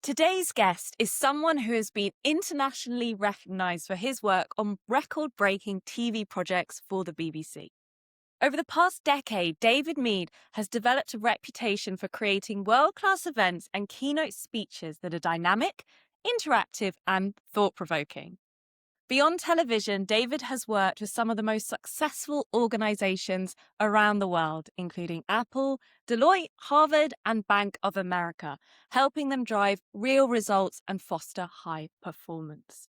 Today's guest is someone who has been internationally recognized for his work on record breaking TV projects for the BBC. Over the past decade, David Mead has developed a reputation for creating world class events and keynote speeches that are dynamic, interactive, and thought provoking. Beyond television, David has worked with some of the most successful organizations around the world, including Apple, Deloitte, Harvard, and Bank of America, helping them drive real results and foster high performance.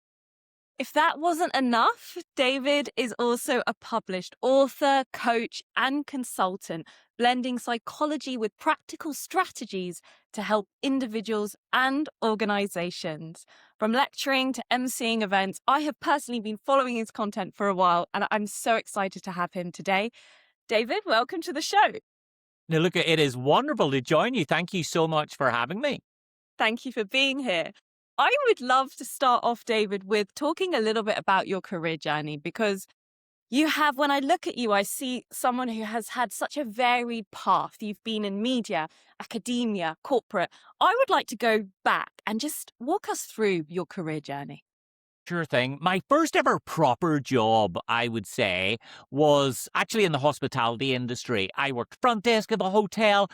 If that wasn't enough, David is also a published author, coach, and consultant, blending psychology with practical strategies to help individuals and organizations. From lecturing to emceeing events, I have personally been following his content for a while, and I'm so excited to have him today. David, welcome to the show. Now, look, it is wonderful to join you. Thank you so much for having me. Thank you for being here. I would love to start off, David, with talking a little bit about your career journey, because you have, when I look at you, I see someone who has had such a varied path. You've been in media, academia, corporate. I would like to go back and just walk us through your career journey. Sure thing. My first ever proper job, I would say, was actually in the hospitality industry. I worked front desk of a hotel,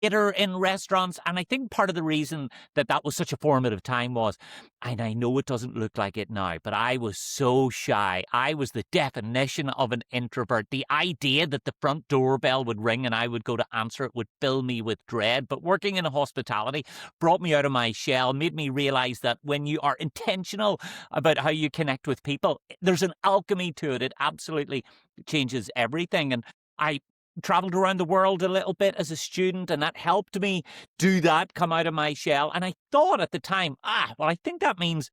theater in restaurants, and I think part of the reason that that was such a formative time was, and I know it doesn't look like it now, but I was so shy. I was the definition of an introvert. The idea that the front doorbell would ring and I would go to answer it would fill me with dread. But working in a hospitality brought me out of my shell, made me realize that when you are intentional about how you connect with people, there's an alchemy to it. It absolutely changes everything. And I traveled around the world a little bit as a student, and that helped me do that, come out of my shell. And I thought at the time, well, I think that means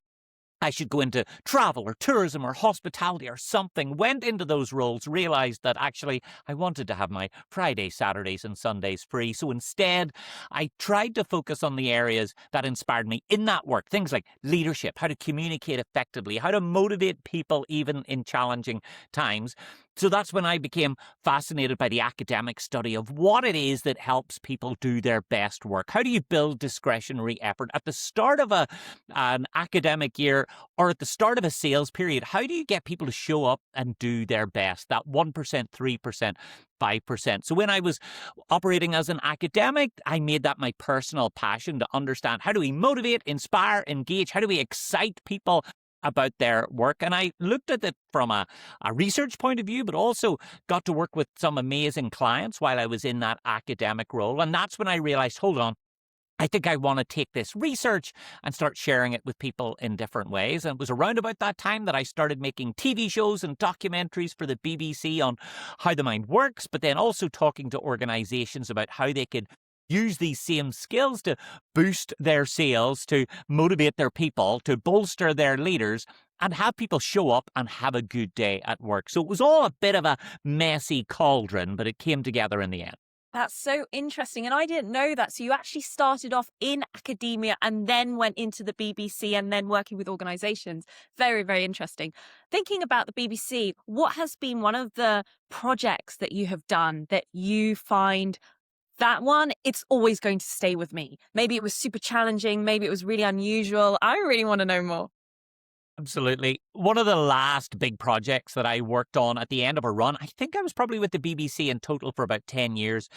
I should go into travel or tourism or hospitality or something. Went into those roles, realized that actually I wanted to have my Fridays, Saturdays, and Sundays free. So instead, I tried to focus on the areas that inspired me in that work. Things like leadership, how to communicate effectively, how to motivate people even in challenging times. So that's when I became fascinated by the academic study of what it is that helps people do their best work. How do you build discretionary effort at the start of an academic year or at the start of a sales period? How do you get people to show up and do their best? That 1%, 3%, 5%. So when I was operating as an academic, I made that my personal passion to understand how do we motivate, inspire, engage? How do we excite people about their work? And I looked at it from a research point of view, but also got to work with some amazing clients while I was in that academic role. And that's when I realized, hold on, I think I want to take this research and start sharing it with people in different ways. And it was around about that time that I started making TV shows and documentaries for the BBC on how the mind works, but then also talking to organizations about how they could use these same skills to boost their sales, to motivate their people, to bolster their leaders, and have people show up and have a good day at work. So it was all a bit of a messy cauldron, but it came together in the end. That's so interesting. And I didn't know that. So you actually started off in academia and then went into the BBC and then working with organizations. Very, very interesting. Thinking about the BBC, what has been one of the projects that you have done that you find that one, it's always going to stay with me? Maybe it was super challenging. Maybe it was really unusual. I really want to know more. Absolutely. One of the last big projects that I worked on at the end of a run, I think I was probably with the BBC in total for about 10 years.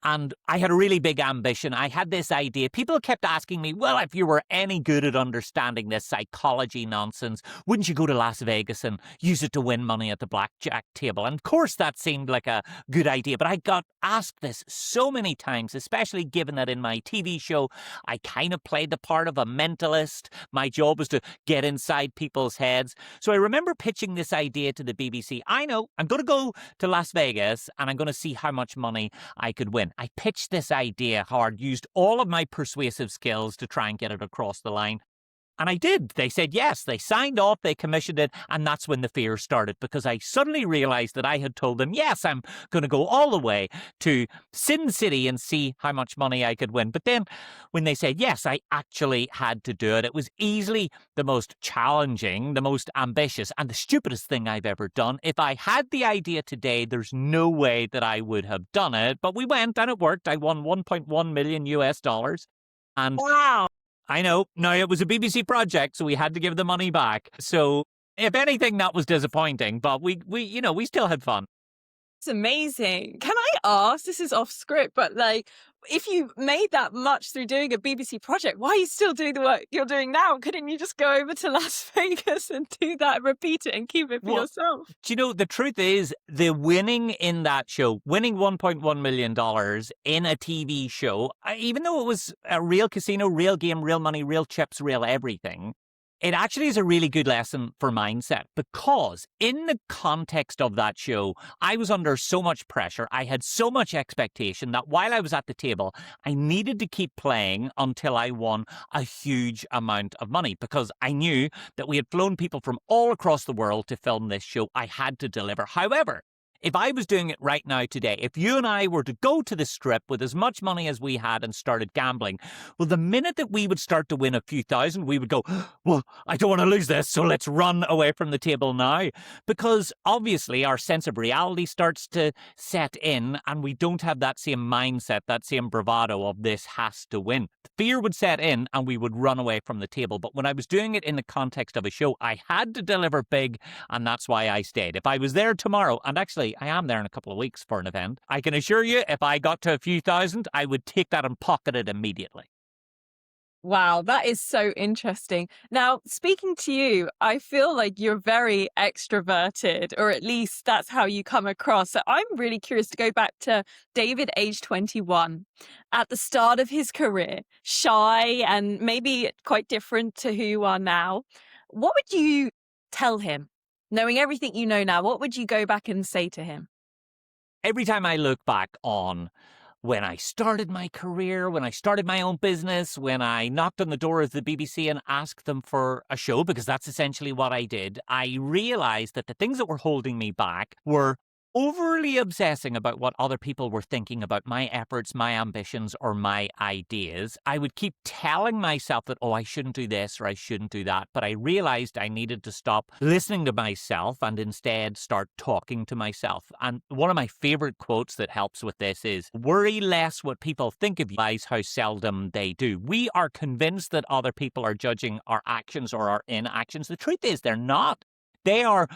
And I had a really big ambition. I had this idea. People kept asking me, well, if you were any good at understanding this psychology nonsense, wouldn't you go to Las Vegas and use it to win money at the blackjack table? And of course, that seemed like a good idea. But I got asked this so many times, especially given that in my TV show, I kind of played the part of a mentalist. My job was to get inside people's heads. So I remember pitching this idea to the BBC. I know, I'm going to go to Las Vegas and I'm going to see how much money I could win. I pitched this idea hard, used all of my persuasive skills to try and get it across the line. And I did. They said yes. They signed off, they commissioned it, and that's when the fear started, because I suddenly realized that I had told them, yes, I'm going to go all the way to Sin City and see how much money I could win. But then when they said yes, I actually had to do it. It was easily the most challenging, the most ambitious, and the stupidest thing I've ever done. If I had the idea today, there's no way that I would have done it. But we went and it worked. I won 1.1 million US dollars. And wow. I know. Now, it was a BBC project, so we had to give the money back. So, if anything, that was disappointing, but we still had fun. It's amazing. Can I ask, this is off script, but like, if you made that much through doing a BBC project, why are you still doing the work you're doing now? Couldn't you just go over to Las Vegas and do that, repeat it, and keep it for yourself? Do you know, the truth is, the winning in that show, winning $1.1 million in a TV show, even though it was a real casino, real game, real money, real chips, real everything, it actually is a really good lesson for mindset, because in the context of that show, I was under so much pressure. I had so much expectation that while I was at the table, I needed to keep playing until I won a huge amount of money, because I knew that we had flown people from all across the world to film this show. I had to deliver. However, if I was doing it right now today, if you and I were to go to the strip with as much money as we had and started gambling, well, the minute that we would start to win a few thousand, we would go, well, I don't want to lose this, so let's run away from the table now. Because obviously our sense of reality starts to set in, and we don't have that same mindset, that same bravado of this has to win. Fear would set in and we would run away from the table. But when I was doing it in the context of a show, I had to deliver big, and that's why I stayed. If I was there tomorrow, and actually I am there in a couple of weeks for an event, I can assure you, if I got to a few thousand, I would take that and pocket it immediately. Wow, that is so interesting. Now, speaking to you, I feel like you're very extroverted, or at least that's how you come across. So I'm really curious to go back to David, age 21, at the start of his career, shy and maybe quite different to who you are now. What would you tell him? Knowing everything you know now, what would you go back and say to him? Every time I look back on when I started my career, when I started my own business, when I knocked on the door of the BBC and asked them for a show, because that's essentially what I did, I realized that the things that were holding me back were overly obsessing about what other people were thinking about my efforts, my ambitions, or my ideas. I would keep telling myself that, oh, I shouldn't do this or I shouldn't do that. But I realized I needed to stop listening to myself and instead start talking to myself. And one of my favorite quotes that helps with this is, worry less what people think of you, realize how seldom they do. We are convinced that other people are judging our actions or our inactions. The truth is they're not. They are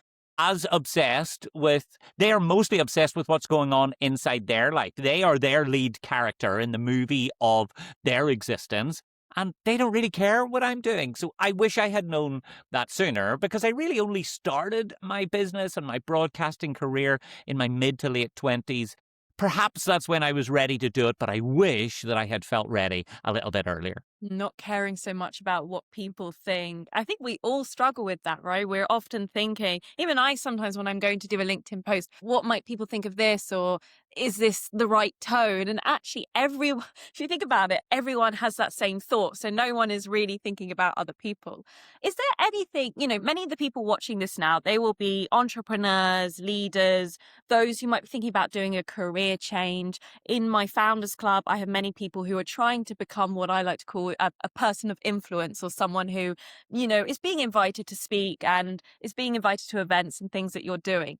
they are mostly obsessed with what's going on inside their life. They are their lead character in the movie of their existence, and they don't really care what I'm doing. So I wish I had known that sooner, because I really only started my business and my broadcasting career in my mid to late 20s. Perhaps that's when I was ready to do it, but I wish that I had felt ready a little bit earlier. Not caring so much about what people think. I think we all struggle with that, right? We're often thinking, even I sometimes when I'm going to do a LinkedIn post, what might people think of this? Or is this the right tone? And actually, everyone, if you think about it, everyone has that same thought. So no one is really thinking about other people. Is there anything, many of the people watching this now, they will be entrepreneurs, leaders, those who might be thinking about doing a career change. In my Founders Club, I have many people who are trying to become what I like to call a person of influence, or someone who, is being invited to speak and is being invited to events and things that you're doing.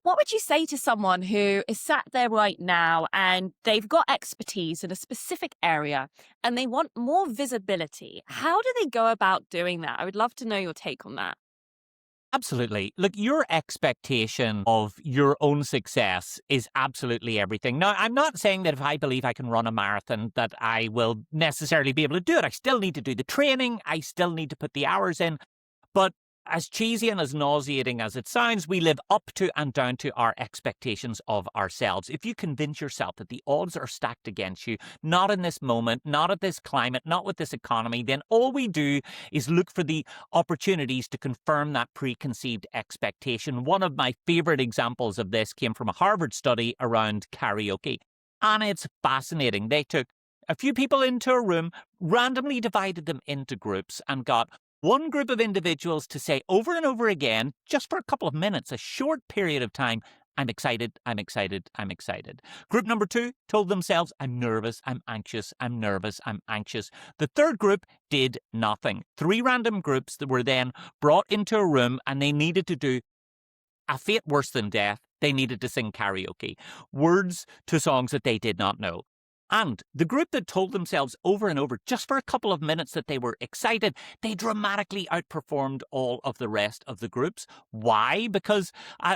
What would you say to someone who is sat there right now and they've got expertise in a specific area and they want more visibility? How do they go about doing that? I would love to know your take on that. Absolutely. Look, your expectation of your own success is absolutely everything. Now, I'm not saying that if I believe I can run a marathon that I will necessarily be able to do it. I still need to do the training. I still need to put the hours in. But as cheesy and as nauseating as it sounds, we live up to and down to our expectations of ourselves. If you convince yourself that the odds are stacked against you, not in this moment, not at this climate, not with this economy, then all we do is look for the opportunities to confirm that preconceived expectation. One of my favorite examples of this came from a Harvard study around karaoke. And it's fascinating. They took a few people into a room, randomly divided them into groups, and got one group of individuals to say over and over again, just for a couple of minutes, a short period of time, I'm excited, I'm excited, I'm excited. Group number 2 told themselves, I'm nervous, I'm anxious, I'm nervous, I'm anxious. The third group did nothing. 3 random groups that were then brought into a room, and they needed to do a fate worse than death. They needed to sing karaoke, words to songs that they did not know. And the group that told themselves over and over, just for a couple of minutes, that they were excited, they dramatically outperformed all of the rest of the groups. Why? Because,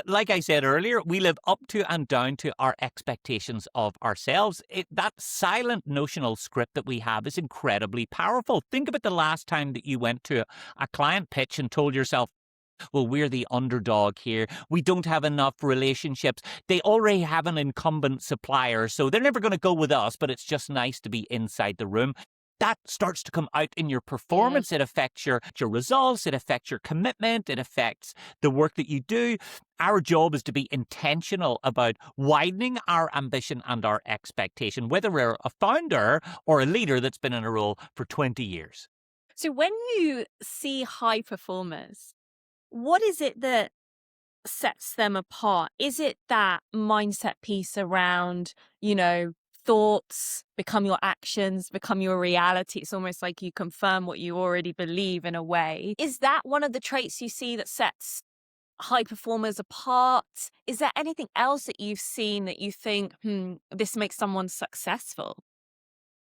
like I said earlier, we live up to and down to our expectations of ourselves. That silent notional script that we have is incredibly powerful. Think about the last time that you went to a client pitch and told yourself, well, we're the underdog here. We don't have enough relationships. They already have an incumbent supplier, so they're never going to go with us, but it's just nice to be inside the room. That starts to come out in your performance. It affects your results. It affects your commitment. It affects the work that you do. Our job is to be intentional about widening our ambition and our expectation, whether we're a founder or a leader that's been in a role for 20 years. So when you see high performers, what is it that sets them apart? Is it that mindset piece around, thoughts become your actions, become your reality? It's almost like you confirm what you already believe in a way. Is that one of the traits you see that sets high performers apart? Is there anything else that you've seen that you think, this makes someone successful?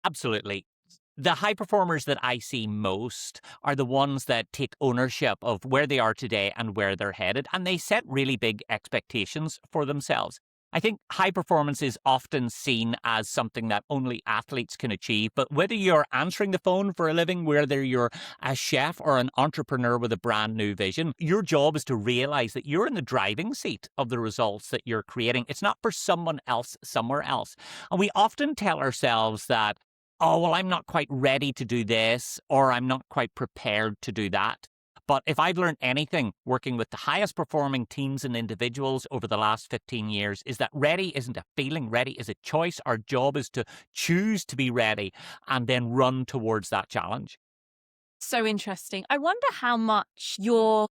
Absolutely. The high performers that I see most are the ones that take ownership of where they are today and where they're headed, and they set really big expectations for themselves. I think high performance is often seen as something that only athletes can achieve, but whether you're answering the phone for a living, whether you're a chef or an entrepreneur with a brand new vision, your job is to realize that you're in the driving seat of the results that you're creating. It's not for someone else somewhere else. And we often tell ourselves that, oh, well, I'm not quite ready to do this, or I'm not quite prepared to do that. But if I've learned anything working with the highest performing teams and individuals over the last 15 years, is that ready isn't a feeling, ready is a choice. Our job is to choose to be ready and then run towards that challenge. So interesting. I wonder how much your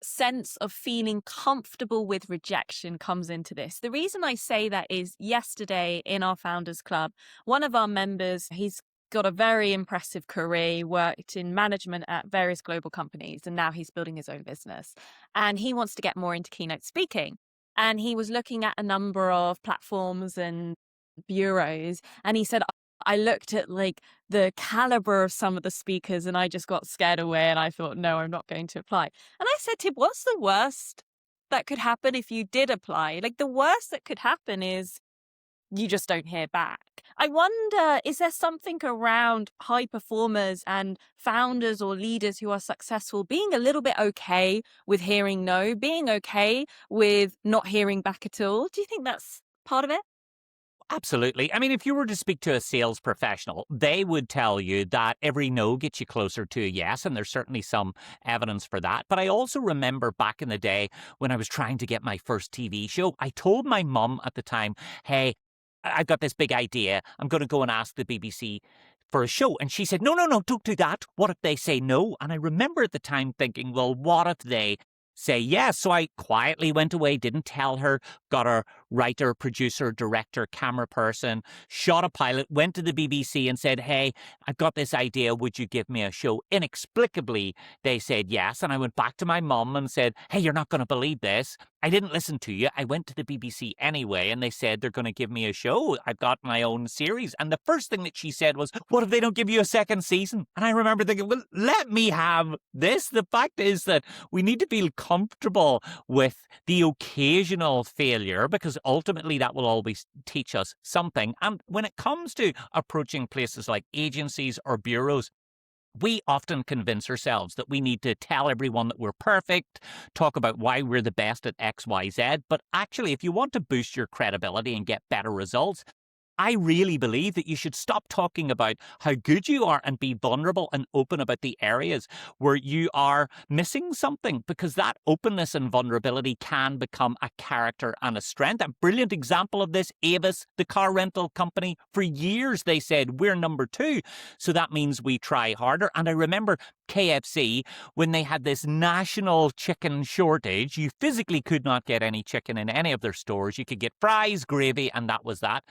sense of feeling comfortable with rejection comes into this. The reason I say that is yesterday in our Founders Club, one of our members, he's got a very impressive career. He worked in management at various global companies, and now he's building his own business. And he wants to get more into keynote speaking. And he was looking at a number of platforms and bureaus, and he said, I looked at the caliber of some of the speakers and I just got scared away and I thought, no, I'm not going to apply. And I said to him, what's the worst that could happen if you did apply? The worst that could happen is you just don't hear back. I wonder, is there something around high performers and founders or leaders who are successful being a little bit okay with hearing no, being okay with not hearing back at all? Do you think that's part of it? Absolutely. I mean, if you were to speak to a sales professional, they would tell you that every no gets you closer to a yes, and there's certainly some evidence for that. But I also remember back in the day when I was trying to get my first TV show, I told my mum at the time, hey, I've got this big idea. I'm going to go and ask the BBC for a show. And she said, no, don't do that. What if they say no? And I remember at the time thinking, well, what if they say yes? So I quietly went away, didn't tell her, got a writer, producer, director, camera person, shot a pilot, went to the BBC and said, hey, I've got this idea. Would you give me a show? Inexplicably, they said yes. And I went back to my mum and said, hey, you're not going to believe this. I didn't listen to you. I went to the BBC anyway, and they said they're going to give me a show. I've got my own series. And the first thing that she said was, what if they don't give you a second season? And I remember thinking, well, let me have this. The fact is that we need to feel comfortable with the occasional failure, because ultimately that will always teach us something. And when it comes to approaching places like agencies or bureaus, we often convince ourselves that we need to tell everyone that we're perfect, talk about why we're the best at X, Y, Z. But actually, if you want to boost your credibility and get better results, I really believe that you should stop talking about how good you are and be vulnerable and open about the areas where you are missing something, because that openness and vulnerability can become a character and a strength. A brilliant example of this, Avis, the car rental company. For years, they said, we're number 2. So that means we try harder. And I remember KFC, when they had this national chicken shortage, you physically could not get any chicken in any of their stores. You could get fries, gravy, and that was that.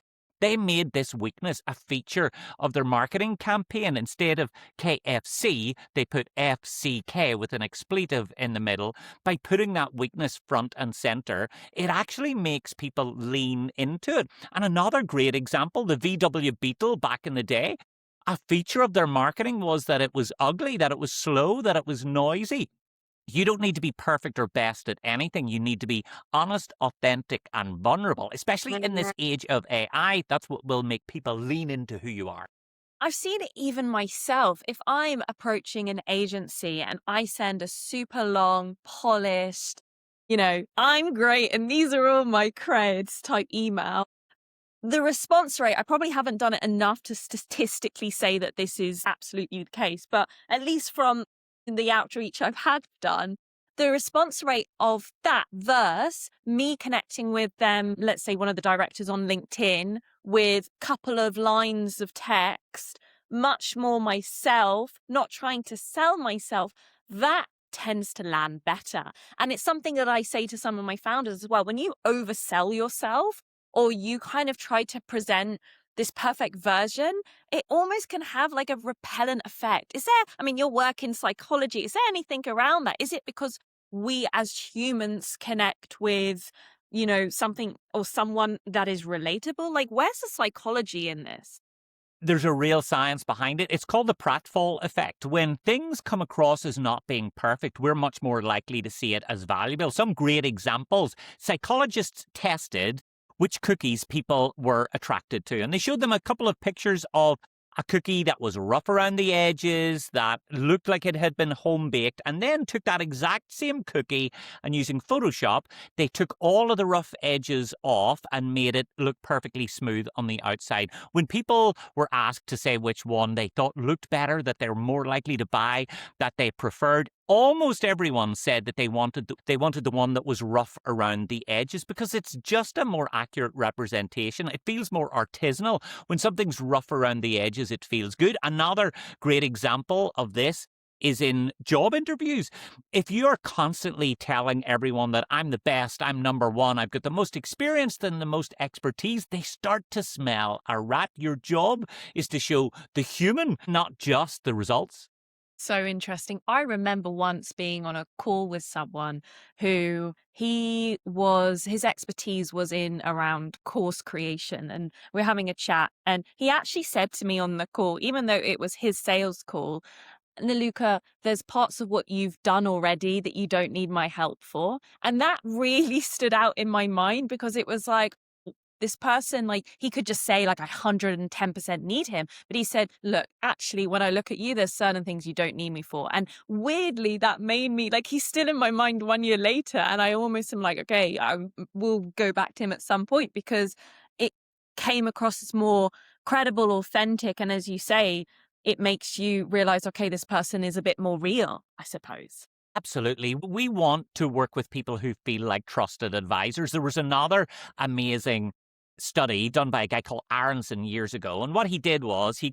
They made this weakness a feature of their marketing campaign. Instead of KFC, they put FCK with an expletive in the middle. By putting that weakness front and center, it actually makes people lean into it. And another great example, the VW Beetle back in the day, a feature of their marketing was that it was ugly, that it was slow, that it was noisy. You don't need to be perfect or best at anything. You need to be honest, authentic, and vulnerable, especially in this age of AI. That's what will make people lean into who you are. I've seen it even myself. If I'm approaching an agency and I send a super long, polished, I'm great and these are all my creds type email, the response rate, I probably haven't done it enough to statistically say that this is absolutely the case, but at least from the outreach I've had done, the response rate of that versus me connecting with them, let's say one of the directors on LinkedIn, with a couple of lines of text, much more myself, not trying to sell myself, that tends to land better. And it's something that I say to some of my founders as well. When you oversell yourself, or you kind of try to present this perfect version, it almost can have like a repellent effect. Your work in psychology, is there anything around that? Is it because we as humans connect with, something or someone that is relatable? Like, where's the psychology in this? There's a real science behind it. It's called the pratfall effect. When things come across as not being perfect, we're much more likely to see it as valuable. Some great examples. Psychologists tested which cookies people were attracted to. And they showed them a couple of pictures of a cookie that was rough around the edges, that looked like it had been home baked, and then took that exact same cookie and using Photoshop, they took all of the rough edges off and made it look perfectly smooth on the outside. When people were asked to say which one they thought looked better, that they were more likely to buy, that they preferred, almost everyone said that they wanted the one that was rough around the edges because it's just a more accurate representation. It feels more artisanal. When something's rough around the edges, it feels good. Another great example of this is in job interviews. If you're constantly telling everyone that I'm the best, I'm number one, I've got the most experience and the most expertise, they start to smell a rat. Your job is to show the human, not just the results. So interesting. I remember once being on a call with someone who his expertise was in around course creation, and we're having a chat, and he actually said to me on the call, even though it was his sales call, Naluka, there's parts of what you've done already that you don't need my help for. And that really stood out in my mind because it was like, this person, like, he could just say like 110% need him. But he said, look, actually, when I look at you, there's certain things you don't need me for. And weirdly, that made me like, he's still in my mind 1 year later. And I almost am like, okay, I will go back to him at some point because it came across as more credible, authentic. And as you say, it makes you realize, okay, this person is a bit more real, I suppose. Absolutely. We want to work with people who feel like trusted advisors. There was another amazing study done by a guy called Aronson years ago. And what he did was he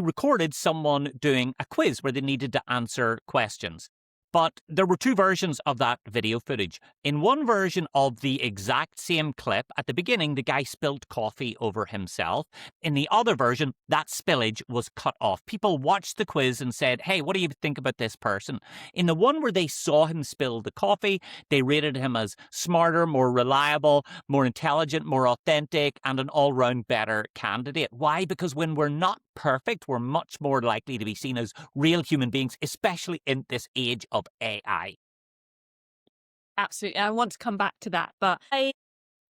recorded someone doing a quiz where they needed to answer questions. But there were two versions of that video footage. In one version of the exact same clip, at the beginning, the guy spilled coffee over himself. In the other version, that spillage was cut off. People watched the quiz and said, hey, what do you think about this person? In the one where they saw him spill the coffee, they rated him as smarter, more reliable, more intelligent, more authentic, and an all-round better candidate. Why? Because when we're not perfect, we're much more likely to be seen as real human beings, especially in this age of AI. Absolutely. I want to come back to that, but I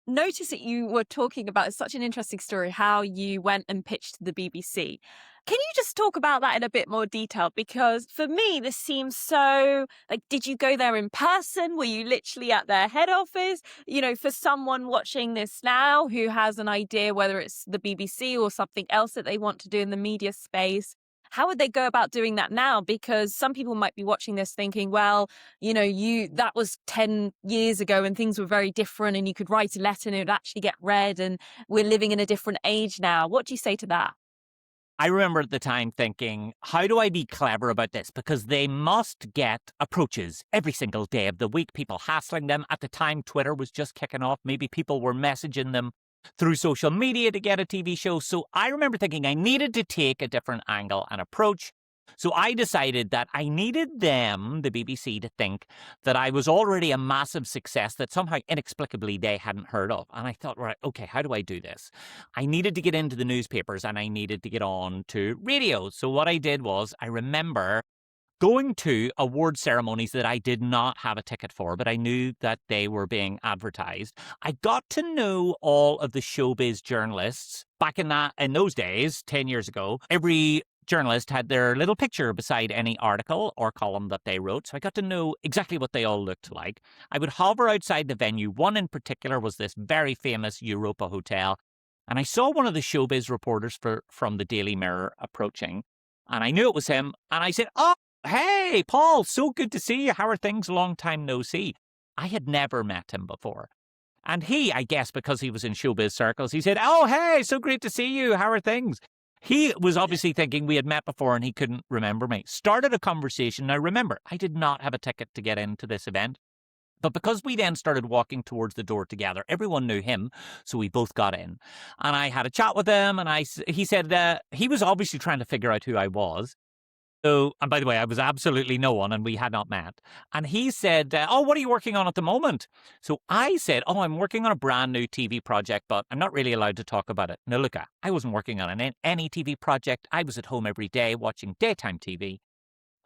noticed that you were talking about, it's such an interesting story, how you went and pitched to the BBC. Can you just talk about that in a bit more detail? Because for me, this seems so like, did you go there in person? Were you literally at their head office? For someone watching this now who has an idea, whether it's the BBC or something else that they want to do in the media space, how would they go about doing that now? Because some people might be watching this thinking, well, that was 10 years ago and things were very different and you could write a letter and it would actually get read and we're living in a different age now. What do you say to that? I remember at the time thinking, how do I be clever about this? Because they must get approaches every single day of the week, people hassling them. At the time, Twitter was just kicking off. Maybe people were messaging them through social media to get a TV show. So I remember thinking I needed to take a different angle and approach. So I decided that I needed them, the BBC, to think that I was already a massive success that somehow inexplicably they hadn't heard of. And I thought, right, okay, how do I do this? I needed to get into the newspapers and I needed to get on to radio. So what I did was I remember going to award ceremonies that I did not have a ticket for, but I knew that they were being advertised. I got to know all of the showbiz journalists back in those days, 10 years ago. Every journalist had their little picture beside any article or column that they wrote, so I got to know exactly what they all looked like. I would hover outside the venue. One in particular was this very famous Europa Hotel, and I saw one of the showbiz reporters from the Daily Mirror approaching, and I knew it was him, and I said, "Oh, hey, Paul, so good to see you. How are things? Long time no see." I had never met him before. And he, I guess because he was in showbiz circles, he said, "Oh, hey, so great to see you. How are things?" He was obviously thinking we had met before and he couldn't remember me. Started a conversation. Now, remember, I did not have a ticket to get into this event. But because we then started walking towards the door together, everyone knew him, so we both got in. And I had a chat with him, and he said he was obviously trying to figure out who I was. So, and by the way, I was absolutely no one and we had not met. And he said, "Oh, what are you working on at the moment?" So I said, "Oh, I'm working on a brand new TV project, but I'm not really allowed to talk about it." Now, look, I wasn't working on any TV project. I was at home every day watching daytime TV.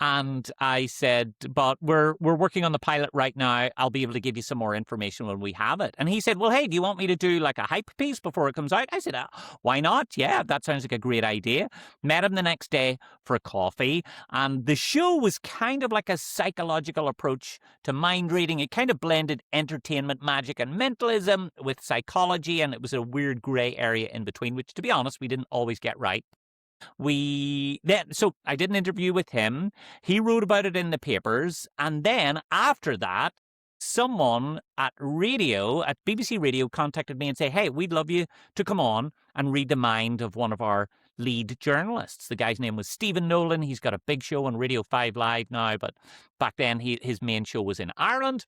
And I said, "But we're working on the pilot right now. I'll be able to give you some more information when we have it." And he said, "Well, hey, do you want me to do like a hype piece before it comes out?" I said, "Why not? Yeah, that sounds like a great idea." Met him the next day for a coffee. And the show was kind of like a psychological approach to mind reading. It kind of blended entertainment, magic, and mentalism with psychology. And it was a weird gray area in between, which, to be honest, we didn't always get right. So I did an interview with him. He wrote about it in the papers. And then after that, someone at BBC Radio contacted me and said, "Hey, we'd love you to come on and read the mind of one of our lead journalists." The guy's name was Stephen Nolan. He's got a big show on Radio 5 Live now, but back then his main show was in Ireland.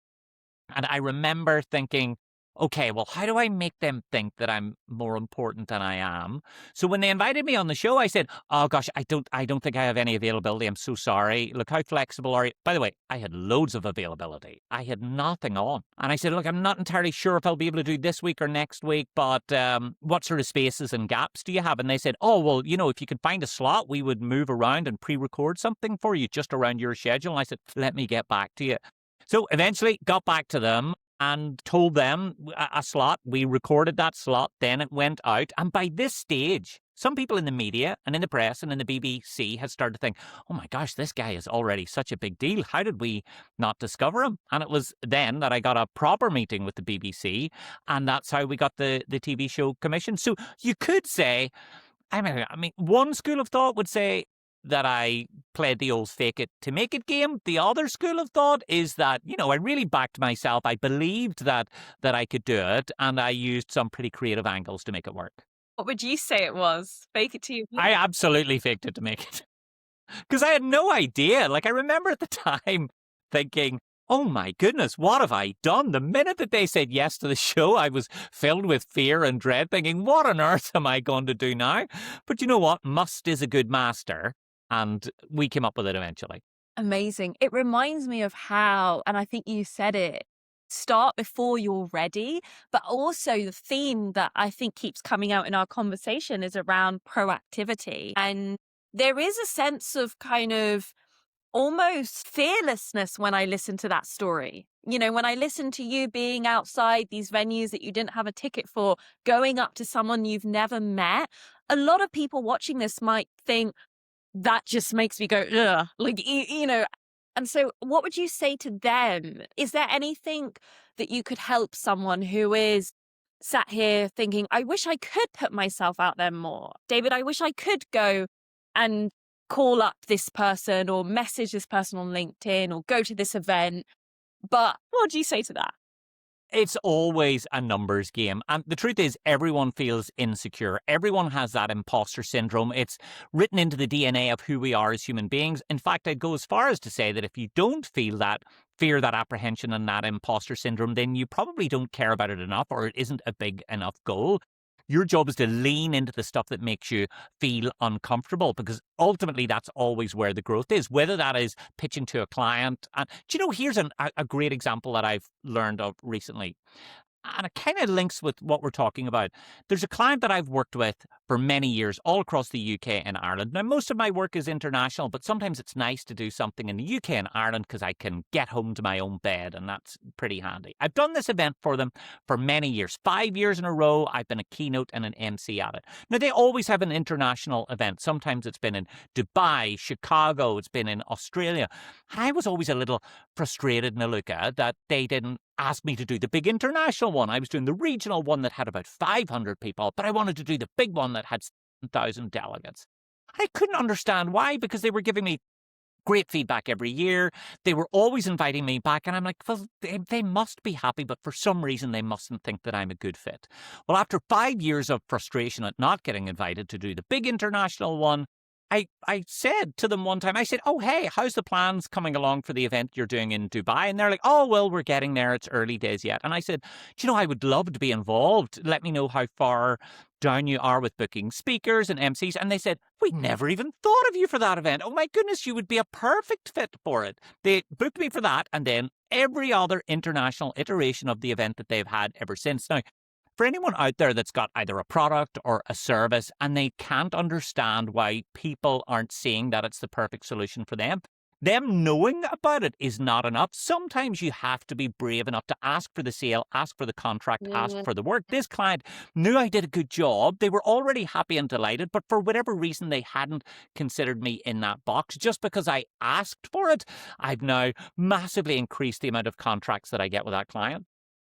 And I remember thinking, okay, well, how do I make them think that I'm more important than I am? So when they invited me on the show, I said, "Oh gosh, I don't think I have any availability. I'm so sorry. Look, how flexible are you?" By the way, I had loads of availability. I had nothing on. And I said, "Look, I'm not entirely sure if I'll be able to do this week or next week, but what sort of spaces and gaps do you have?" And they said, "Oh, well, if you could find a slot, we would move around and pre-record something for you just around your schedule." And I said, "Let me get back to you." So eventually got back to them and told them a slot. We recorded that slot. Then it went out. And by this stage, some people in the media and in the press and in the BBC had started to think, "Oh my gosh, this guy is already such a big deal. How did we not discover him?" And it was then that I got a proper meeting with the BBC. And that's how we got the TV show commission. So you could say, I mean, one school of thought would say that I played the old fake it to make it game. The other school of thought is that, I really backed myself. I believed that I could do it, and I used some pretty creative angles to make it work. What would you say it was? Fake it to you? I absolutely faked it to make it. Because I had no idea. Like, I remember at the time thinking, oh my goodness, what have I done? The minute that they said yes to the show, I was filled with fear and dread, thinking, what on earth am I going to do now? But you know what? Must is a good master. And we came up with it eventually. Amazing. It reminds me of how, and I think you said it, start before you're ready, but also the theme that I think keeps coming out in our conversation is around proactivity. And there is a sense of kind of almost fearlessness when I listen to that story. When I listen to you being outside these venues that you didn't have a ticket for, going up to someone you've never met, a lot of people watching this might think, that just makes me go, ugh, And so what would you say to them? Is there anything that you could help someone who is sat here thinking, I wish I could put myself out there more? David, I wish I could go and call up this person or message this person on LinkedIn or go to this event. But what do you say to that? It's always a numbers game. And the truth is, everyone feels insecure. Everyone has that imposter syndrome. It's written into the DNA of who we are as human beings. In fact, I'd go as far as to say that if you don't feel that fear, that apprehension, and that imposter syndrome, then you probably don't care about it enough, or it isn't a big enough goal. Your job is to lean into the stuff that makes you feel uncomfortable, because ultimately that's always where the growth is, whether that is pitching to a client. And do you know, here's a great example that I've learned of recently. And it kind of links with what we're talking about. There's a client that I've worked with for many years all across the UK and Ireland. Now, most of my work is international, but sometimes it's nice to do something in the UK and Ireland because I can get home to my own bed, and that's pretty handy. I've done this event for them for many years. 5 years in a row, I've been a keynote and an MC at it. Now, they always have an international event. Sometimes it's been in Dubai, Chicago, it's been in Australia. I was always a little frustrated, Naluka, that they didn't ask me to do the big international one. I was doing the regional one that had about 500 people, but I wanted to do the big one that had 7,000 delegates. I couldn't understand why, because they were giving me great feedback every year. They were always inviting me back, and I'm like, well, they must be happy, but for some reason they mustn't think that I'm a good fit. Well, after 5 years of frustration at not getting invited to do the big international one, I said to them one time, I said, oh, hey, how's the plans coming along for the event you're doing in Dubai? And they're like, oh, well, we're getting there. It's early days yet. And I said, do you know, I would love to be involved. Let me know how far down you are with booking speakers and MCs. And they said, we never even thought of you for that event. Oh, my goodness, you would be a perfect fit for it. They booked me for that, and then every other international iteration of the event that they've had ever since. Now, for anyone out there that's got either a product or a service and they can't understand why people aren't seeing that it's the perfect solution for them knowing about it is not enough. Sometimes you have to be brave enough to ask for the sale, ask for the contract, ask for the work. This client knew I did a good job. They were already happy and delighted, but for whatever reason, they hadn't considered me in that box. Just because I asked for it, I've now massively increased the amount of contracts that I get with that client.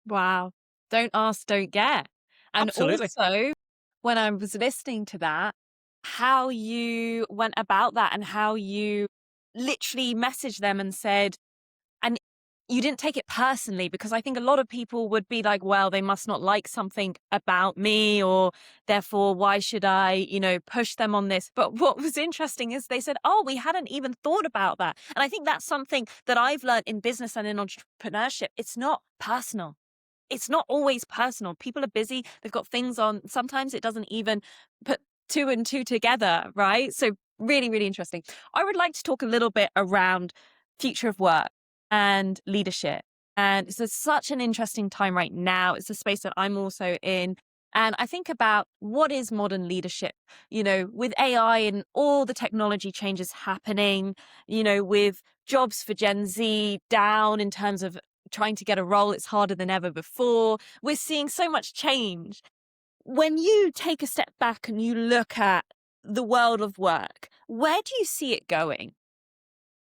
Wow. Don't ask, don't get. And Absolutely. also, when I was listening to that, how you went about that and how you literally messaged them and said, and you didn't take it personally, because I think a lot of people would be like, well, they must not like something about me, or therefore, why should I, push them on this? But what was interesting is they said, oh, we hadn't even thought about that. And I think that's something that I've learned in business and in entrepreneurship. It's not personal. It's not always personal. People are busy. They've got things on. Sometimes it doesn't even put two and two together, right? So really, really interesting. I would like to talk a little bit around future of work and leadership. And it's such an interesting time right now. It's a space that I'm also in. And I think about what is modern leadership, with AI and all the technology changes happening, with jobs for Gen Z down in terms of trying to get a role, it's harder than ever before. We're seeing so much change. When you take a step back and you look at the world of work, where do you see it going?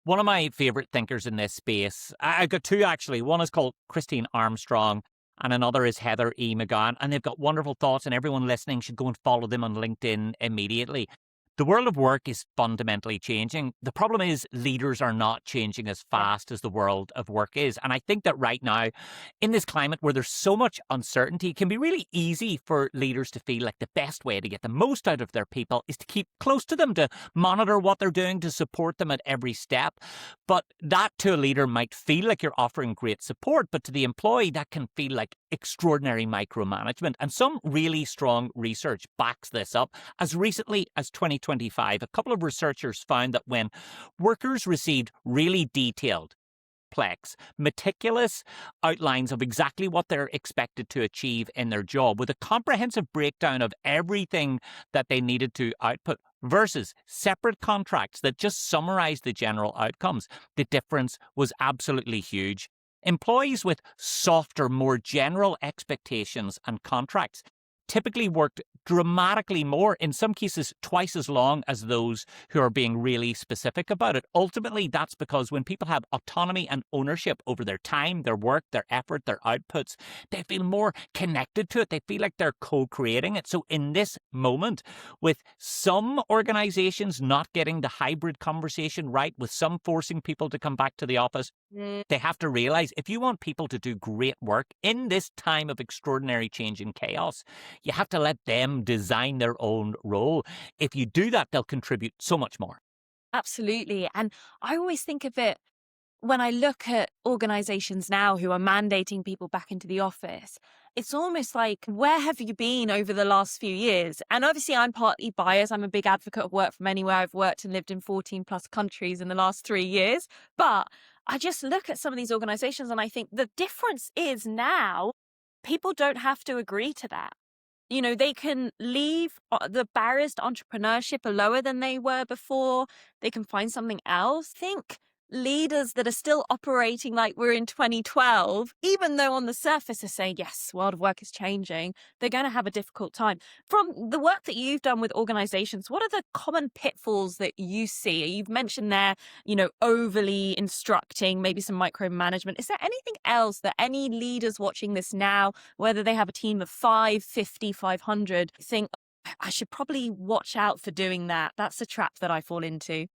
One of my favorite thinkers in this space, I've got two actually. One is called Christine Armstrong, and another is Heather E. McGowan. And they've got wonderful thoughts, and everyone listening should go and follow them on LinkedIn immediately. The world of work is fundamentally changing. The problem is leaders are not changing as fast as the world of work is. And I think that right now, in this climate where there's so much uncertainty, it can be really easy for leaders to feel like the best way to get the most out of their people is to keep close to them, to monitor what they're doing, to support them at every step. But that to a leader might feel like you're offering great support, but to the employee, that can feel like extraordinary micromanagement. And some really strong research backs this up. As recently as 2025, a couple of researchers found that when workers received really detailed, meticulous outlines of exactly what they're expected to achieve in their job, with a comprehensive breakdown of everything that they needed to output, versus separate contracts that just summarize the general outcomes, the difference was absolutely huge. Employees with softer, more general expectations and contracts typically worked dramatically more, in some cases twice as long as those who are being really specific about it. Ultimately, that's because when people have autonomy and ownership over their time, their work, their effort, their outputs, they feel more connected to it. They feel like they're co-creating it. So in this moment, with some organizations not getting the hybrid conversation right, with some forcing people to come back to the office, they have to realize if you want people to do great work in this time of extraordinary change and chaos, you have to let them design their own role. If you do that, they'll contribute so much more. Absolutely. And I always think of it when I look at organizations now who are mandating people back into the office. it's almost like, where have you been over the last few years? And obviously, I'm partly biased. I'm a big advocate of work from anywhere. I've worked and lived in 14 plus countries in the last 3 years. But I just look at some of these organizations and I think the difference is now people don't have to agree to that. They can leave. The barriers to entrepreneurship are lower than they were before. They can find something else. Think leaders that are still operating like we're in 2012, even though on the surface they're saying, yes, world of work is changing, they're going to have a difficult time. From the work that you've done with organizations, what are the common pitfalls that you see? You've mentioned there, overly instructing, maybe some micromanagement. Is there anything else that any leaders watching this now, whether they have a team of 5, 50, 500, think, I should probably watch out for doing that? That's a trap that I fall into.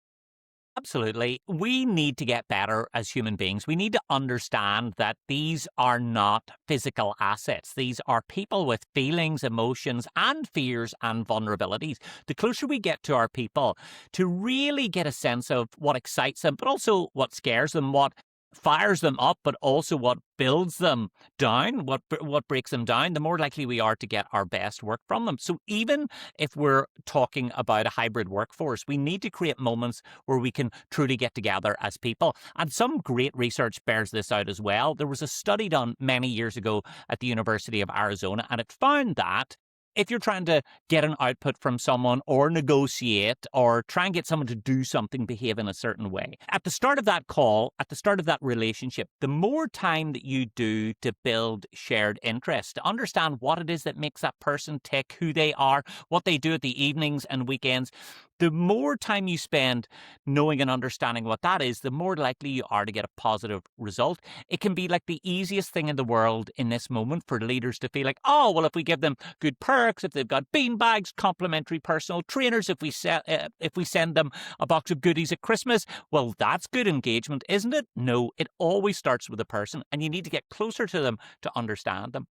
Absolutely. We need to get better as human beings. We need to understand that these are not physical assets. These are people with feelings, emotions, and fears and vulnerabilities. The closer we get to our people, to really get a sense of what excites them, but also what scares them, what fires them up, but also what builds them down, what breaks them down, the more likely we are to get our best work from them. So even if we're talking about a hybrid workforce, we need to create moments where we can truly get together as people. And some great research bears this out as well. There was a study done many years ago at the University of Arizona, and it found that if you're trying to get an output from someone or negotiate or try and get someone to do something, behave in a certain way, at the start of that call, at the start of that relationship, the more time that you do to build shared interest, to understand what it is that makes that person tick, who they are, what they do at the evenings and weekends, the more time you spend knowing and understanding what that is, the more likely you are to get a positive result. It can be like the easiest thing in the world in this moment for leaders to feel like, oh, well, if we give them good perks, if they've got bean bags, complimentary personal trainers, if we send them a box of goodies at Christmas, well, that's good engagement, isn't it? No, it always starts with a person, and you need to get closer to them to understand them.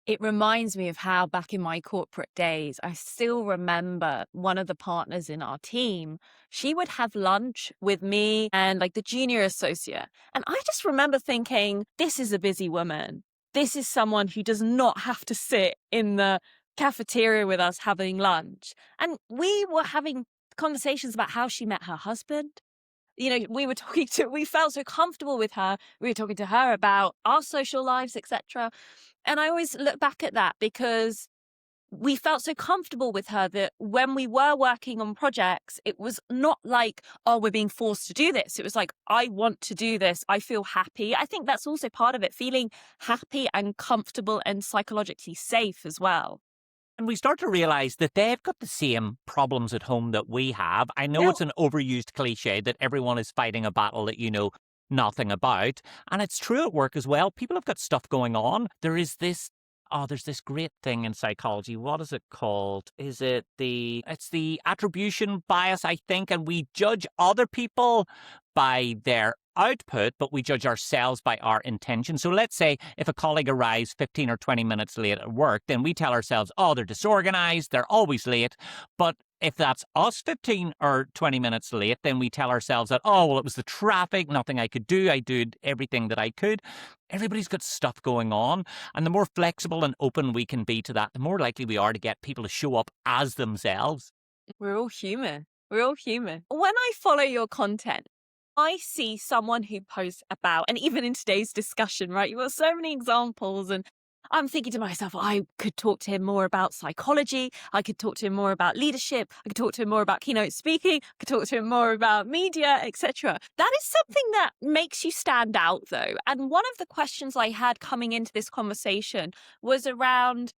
It reminds me of how back in my corporate days, I still remember one of the partners in our team, she would have lunch with me and like the junior associate. And I just remember thinking, this is a busy woman. This is someone who does not have to sit in the cafeteria with us having lunch. And we were having conversations about how she met her husband. We felt so comfortable with her. We were talking to her about our social lives, etc. And I always look back at that because we felt so comfortable with her that when we were working on projects, it was not like, oh, we're being forced to do this. It was like, I want to do this. I feel happy. I think that's also part of it, feeling happy and comfortable and psychologically safe as well. And we start to realize that they've got the same problems at home that we have. I know Yeah. it's an overused cliche that everyone is fighting a battle that you know nothing about. And it's true at work as well. People have got stuff going on. There's this great thing in psychology. What is it called? It's the attribution bias, I think. And we judge other people by their output, but we judge ourselves by our intention. So let's say if a colleague arrives 15 or 20 minutes late at work, then we tell ourselves, oh, they're disorganized, they're always late. But if that's us 15 or 20 minutes late, then we tell ourselves that, oh, well, it was the traffic, nothing I could do. I did everything that I could. Everybody's got stuff going on. And the more flexible and open we can be to that, the more likely we are to get people to show up as themselves. We're all human. We're all human. When I follow your content, I see someone who posts about, and even in today's discussion, right? You've got so many examples, and I'm thinking to myself, I could talk to him more about psychology. I could talk to him more about leadership. I could talk to him more about keynote speaking. I could talk to him more about media, etc. That is something that makes you stand out, though. And one of the questions I had coming into this conversation was around,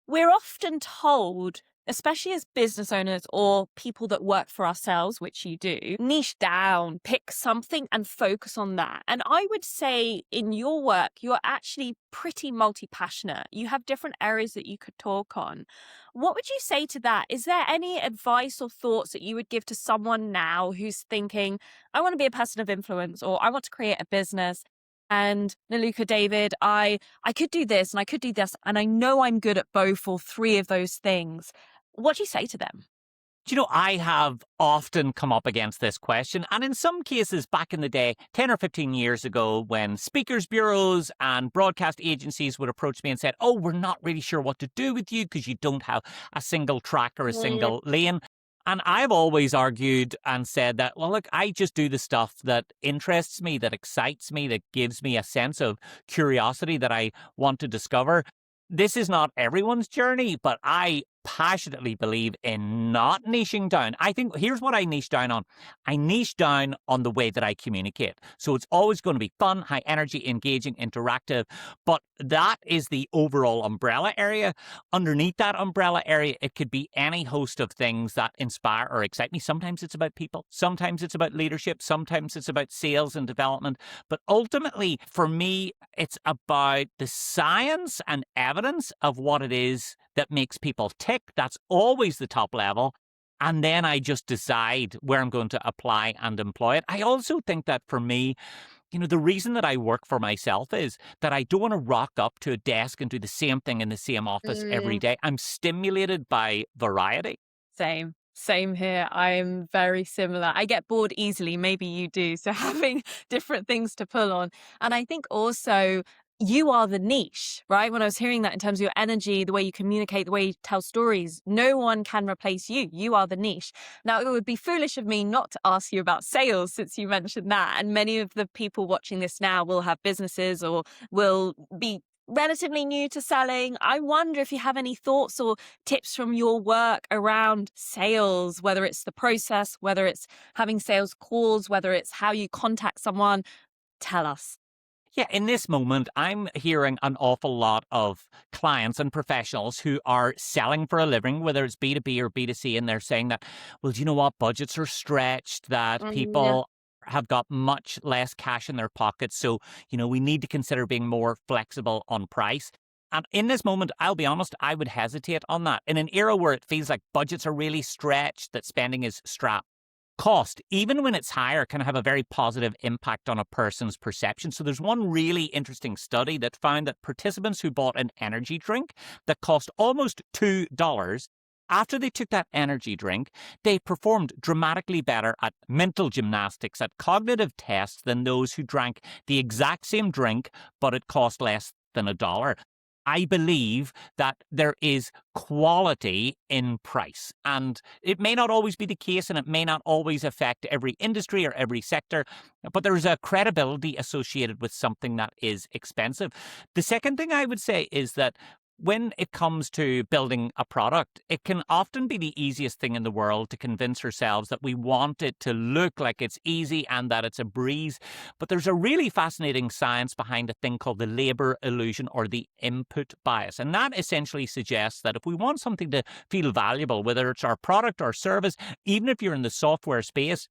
we're often told, especially as business owners or people that work for ourselves, which you do, niche down, pick something and focus on that. And I would say in your work, you're actually pretty multi-passionate. You have different areas that you could talk on. What would you say to that? Is there any advice or thoughts that you would give to someone now who's thinking, I want to be a person of influence, or I want to create a business? And Naluka, David, I could do this and I could do this, and I know I'm good at both or three of those things. What do you say to them? I have often come up against this question, and in some cases back in the day, 10 or 15 years ago, when speakers bureaus and broadcast agencies would approach me and said, "Oh, we're not really sure what to do with you because you don't have a single track or a single lane." And I've always argued and said that, well, look, I just do the stuff that interests me, that excites me, that gives me a sense of curiosity that I want to discover. This is not everyone's journey, but I passionately believe in not niching down. I think here's what I niche down on. I niche down on the way that I communicate. So it's always going to be fun, high energy, engaging, interactive. But that is the overall umbrella area. Underneath that umbrella area, it could be any host of things that inspire or excite me. Sometimes it's about people. Sometimes it's about leadership. Sometimes it's about sales and development. But ultimately, for me, it's about the science and evidence of what it is that makes people tick. That's always the top level. And then I just decide where I'm going to apply and employ it. I also think that for me, the reason that I work for myself is that I don't want to rock up to a desk and do the same thing in the same office every day. I'm stimulated by variety. Same here. I'm very similar. I get bored easily. Maybe you do. So having different things to pull on. And I think also you are the niche, right? When I was hearing that in terms of your energy, the way you communicate, the way you tell stories, no one can replace you. You are the niche. Now, it would be foolish of me not to ask you about sales since you mentioned that. And many of the people watching this now will have businesses or will be relatively new to selling. I wonder if you have any thoughts or tips from your work around sales, whether it's the process, whether it's having sales calls, whether it's how you contact someone. Tell us. Yeah, in this moment, I'm hearing an awful lot of clients and professionals who are selling for a living, whether it's B2B or B2C, and they're saying that, well, do you know what? Budgets are stretched, that Yeah. people have got much less cash in their pockets. So, we need to consider being more flexible on price. And in this moment, I'll be honest, I would hesitate on that. In an era where it feels like budgets are really stretched, that spending is strapped, cost, even when it's higher, can have a very positive impact on a person's perception. So there's one really interesting study that found that participants who bought an energy drink that cost almost $2, after they took that energy drink, they performed dramatically better at mental gymnastics, at cognitive tests than those who drank the exact same drink, but it cost less than $1. I believe that there is quality in price. And it may not always be the case, and it may not always affect every industry or every sector, but there's a credibility associated with something that is expensive. The second thing I would say is that when it comes to building a product, it can often be the easiest thing in the world to convince ourselves that we want it to look like it's easy and that it's a breeze. But there's a really fascinating science behind a thing called the labor illusion, or the input bias. And that essentially suggests that if we want something to feel valuable, whether it's our product or service, even if you're in the software space,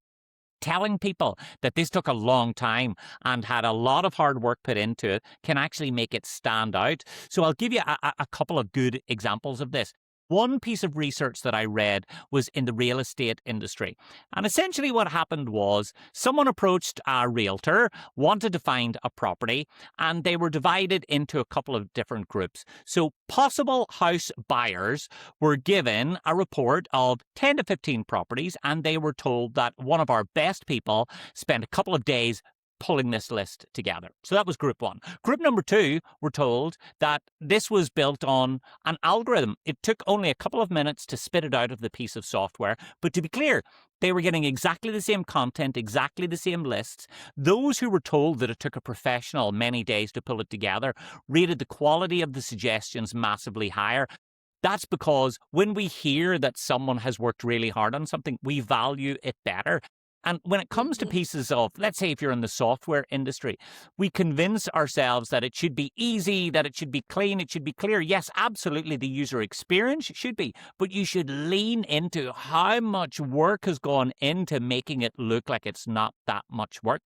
telling people that this took a long time and had a lot of hard work put into it can actually make it stand out. So I'll give you a couple of good examples of this. One piece of research that I read was in the real estate industry. And essentially what happened was someone approached a realtor, wanted to find a property, and they were divided into a couple of different groups. So possible house buyers were given a report of 10 to 15 properties, and they were told that one of our best people spent a couple of days pulling this list together. So that was group one. Group number two were told that this was built on an algorithm. It took only a couple of minutes to spit it out of the piece of software. But to be clear, they were getting exactly the same content, exactly the same lists. Those who were told that it took a professional many days to pull it together rated the quality of the suggestions massively higher. That's because when we hear that someone has worked really hard on something, we value it better. And when it comes to pieces of, let's say if you're in the software industry, we convince ourselves that it should be easy, that it should be clean, it should be clear. Yes, absolutely, the user experience should be, but you should lean into how much work has gone into making it look like it's not that much work.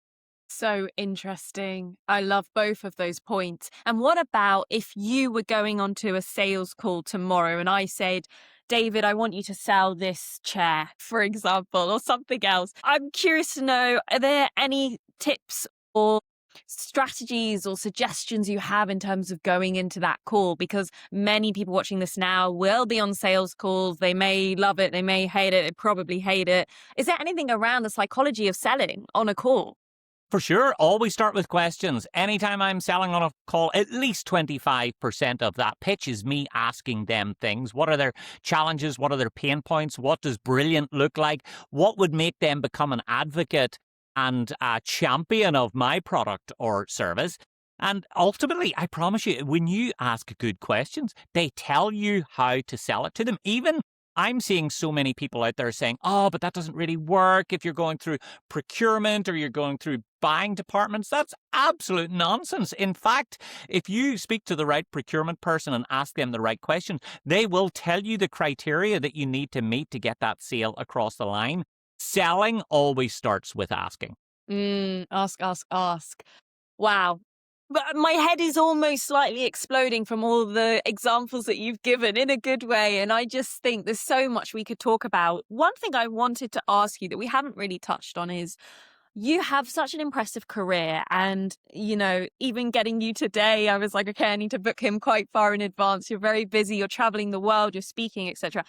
So interesting. I love both of those points. And what about if you were going onto a sales call tomorrow and I said, David, I want you to sell this chair, for example, or something else. I'm curious to know, are there any tips or strategies or suggestions you have in terms of going into that call? Because many people watching this now will be on sales calls. They may love it, they may hate it, they probably hate it. Is there anything around the psychology of selling on a call? For sure, always start with questions. Anytime I'm selling on a call, at least 25% of that pitch is me asking them things. What are their challenges? What are their pain points? What does brilliant look like? What would make them become an advocate and a champion of my product or service? And ultimately, I promise you, when you ask good questions, they tell you how to sell it to them. Even I'm seeing so many people out there saying, oh, but that doesn't really work if you're going through procurement or you're going through buying departments. That's absolute nonsense. In fact, if you speak to the right procurement person and ask them the right questions, they will tell you the criteria that you need to meet to get that sale across the line. Selling always starts with asking. Ask, ask, ask. Wow. But my head is almost slightly exploding from all the examples that you've given in a good way. And I just think there's so much we could talk about. One thing I wanted to ask you that we haven't really touched on is you have such an impressive career. And, even getting you today, I was like, okay, I need to book him quite far in advance. You're very busy. You're traveling the world. You're speaking, etc.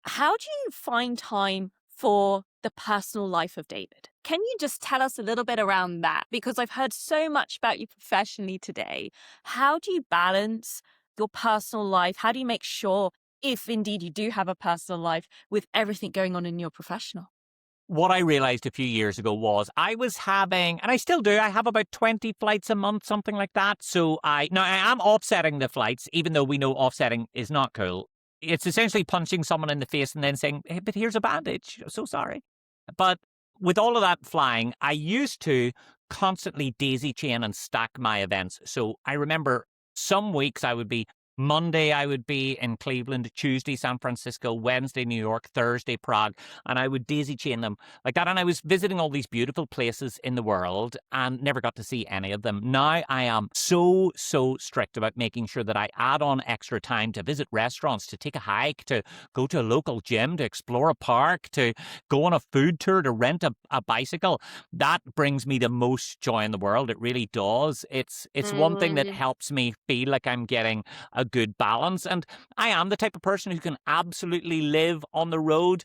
How do you find time for the personal life of David? Can you just tell us a little bit around that? Because I've heard so much about you professionally today. How do you balance your personal life? How do you make sure, if indeed you do have a personal life, with everything going on in your professional? What I realized a few years ago was I was having, and I still do, I have about 20 flights a month, something like that. So I am offsetting the flights, even though we know offsetting is not cool. It's essentially punching someone in the face and then saying, hey, but here's a bandage. So sorry. But with all of that flying, I used to constantly daisy chain and stack my events. So I remember some weeks Monday I would be in Cleveland, Tuesday San Francisco, Wednesday New York, Thursday Prague, and I would daisy chain them like that. And I was visiting all these beautiful places in the world and never got to see any of them. Now I am so strict about making sure that I add on extra time to visit restaurants, to take a hike, to go to a local gym, to explore a park, to go on a food tour, to rent a bicycle. That brings me the most joy in the world. It really does. It's one thing that helps me feel like I'm getting a good balance. And I am the type of person who can absolutely live on the road.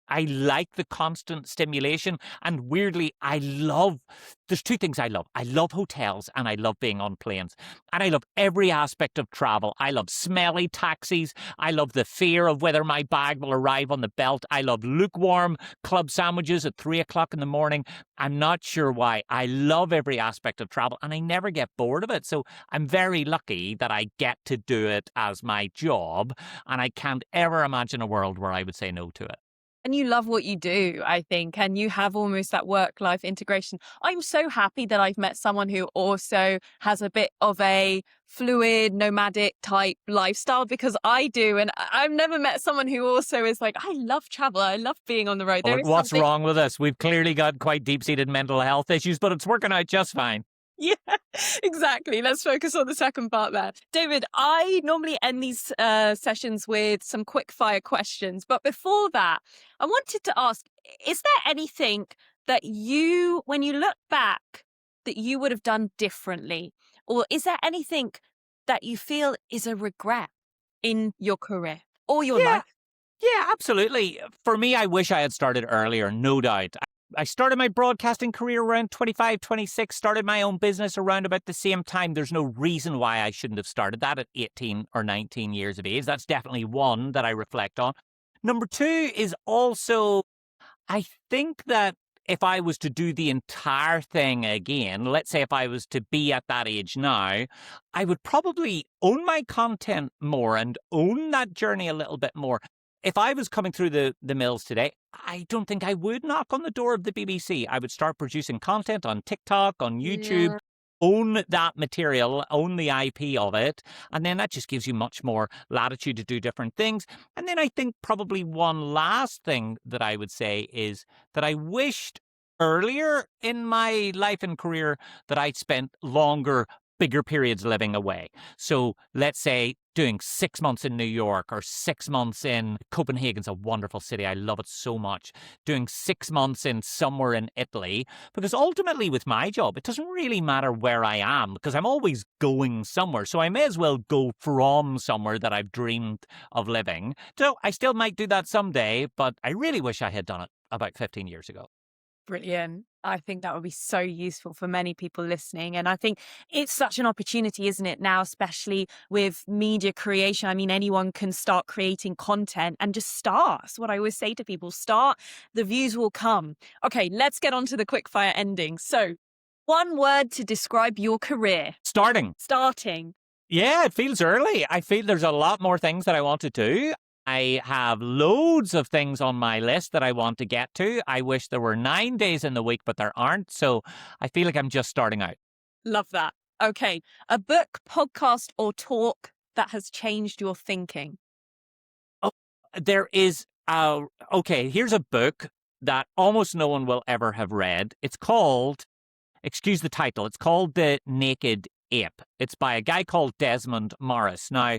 I like the constant stimulation. And weirdly, there's two things I love. I love hotels and I love being on planes. And I love every aspect of travel. I love smelly taxis. I love the fear of whether my bag will arrive on the belt. I love lukewarm club sandwiches at 3:00 in the morning. I'm not sure why. I love every aspect of travel and I never get bored of it. So I'm very lucky that I get to do it as my job. And I can't ever imagine a world where I would say no to it. And you love what you do, I think, and you have almost that work-life integration. I'm so happy that I've met someone who also has a bit of a fluid, nomadic type lifestyle, because I do. And I've never met someone who also is like, I love travel. I love being on the road. Well, what's wrong with us? We've clearly got quite deep-seated mental health issues, but it's working out just fine. Yeah, exactly. Let's focus on the second part there. David, I normally end these sessions with some quick fire questions. But before that, I wanted to ask, is there anything that when you look back, that you would have done differently? Or is there anything that you feel is a regret in your career or your life? Yeah, absolutely. For me, I wish I had started earlier, no doubt. I started my broadcasting career around 25, 26, started my own business around about the same time. There's no reason why I shouldn't have started that at 18 or 19 years of age. That's definitely one that I reflect on. Number two is also, I think that if I was to do the entire thing again, let's say if I was to be at that age now, I would probably own my content more and own that journey a little bit more. If I was coming through the mills today, I don't think I would knock on the door of the BBC. I would start producing content on TikTok, on YouTube, own that material, own the IP of it, and then that just gives you much more latitude to do different things. And then I think probably one last thing that I would say is that I wished earlier in my life and career that I'd spent longer bigger periods living away. So let's say doing 6 months in New York or 6 months in Copenhagen's a wonderful city. I love it so much. Doing 6 months in somewhere in Italy, because ultimately with my job, it doesn't really matter where I am because I'm always going somewhere. So I may as well go from somewhere that I've dreamed of living. So I still might do that someday, but I really wish I had done it about 15 years ago. Brilliant. I think that would be so useful for many people listening. And I think it's such an opportunity, isn't it, now, especially with media creation? I mean, anyone can start creating content and just start. That's what I always say to people, start, the views will come. Okay, let's get on to the quickfire ending. So, one word to describe your career. Starting. Yeah, it feels early. I feel there's a lot more things that I want to do. I have loads of things on my list that I want to get to. I wish there were 9 days in the week, but there aren't. So I feel like I'm just starting out. Love that. Okay, a book, podcast, or talk that has changed your thinking. There is, here's a book that almost no one will ever have read. It's called, excuse the title, it's called The Naked Ape. It's by a guy called Desmond Morris. Now,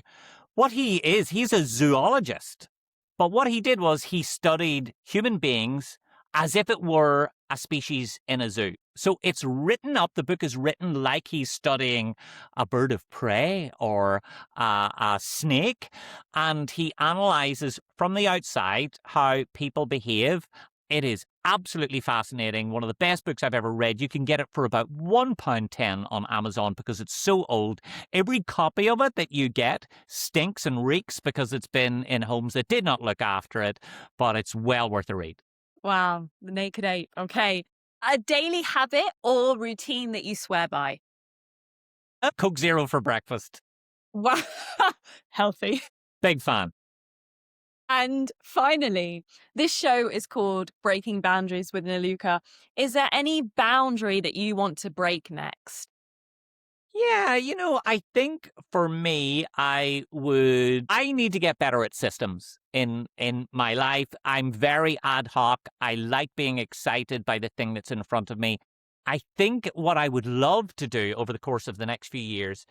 what he is, he's a zoologist. But what he did was he studied human beings as if it were a species in a zoo. So it's written up, the book is written like he's studying a bird of prey or a snake. And he analyzes from the outside how people behave. It is absolutely fascinating. One of the best books I've ever read. You can get it for about £1.10 on Amazon because it's so old. Every copy of it that you get stinks and reeks because it's been in homes that did not look after it, but it's well worth a read. Wow, The Naked Ape. Okay. A daily habit or routine that you swear by? Coke Zero for breakfast. Wow. Healthy. Big fan. And finally, this show is called Breaking Boundaries with Naluka. Is there any boundary that you want to break next? Yeah, I think for me, I need to get better at systems in my life. I'm very ad hoc. I like being excited by the thing that's in front of me. I think what I would love to do over the course of the next few years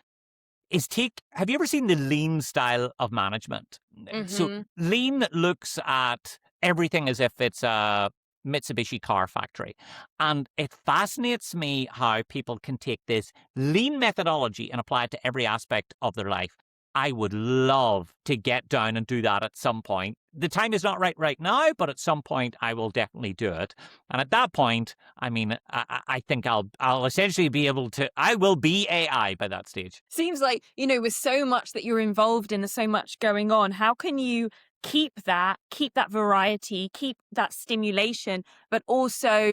is have you ever seen the lean style of management? So lean looks at everything as if it's a Mitsubishi car factory. And it fascinates me how people can take this lean methodology and apply it to every aspect of their life. I would love to get down and do that at some point. The time is not right now, but at some point I will definitely do it. And at that point, I mean, I think I'll essentially be able to, I will be AI by that stage. Seems like, with so much that you're involved in, there's so much going on. How can you keep that variety, keep that stimulation, but also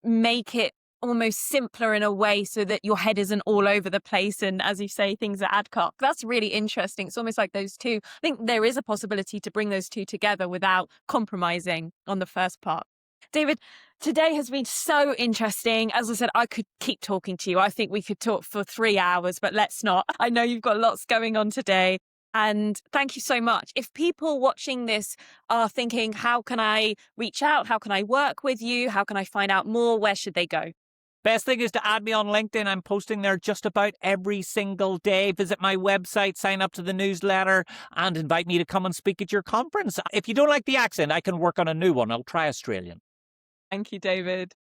make it almost simpler in a way so that your head isn't all over the place and, as you say, things are ad hoc? That's really interesting. It's almost like those two. I think there is a possibility to bring those two together without compromising on the first part. David, today has been so interesting. As I said, I could keep talking to you. I think we could talk for 3 hours, but let's not. I know you've got lots going on today. And thank you so much. If people watching this are thinking, how can I reach out? How can I work with you? How can I find out more? Where should they go? Best thing is to add me on LinkedIn. I'm posting there just about every single day. Visit my website, sign up to the newsletter, and invite me to come and speak at your conference. If you don't like the accent, I can work on a new one. I'll try Australian. Thank you, David.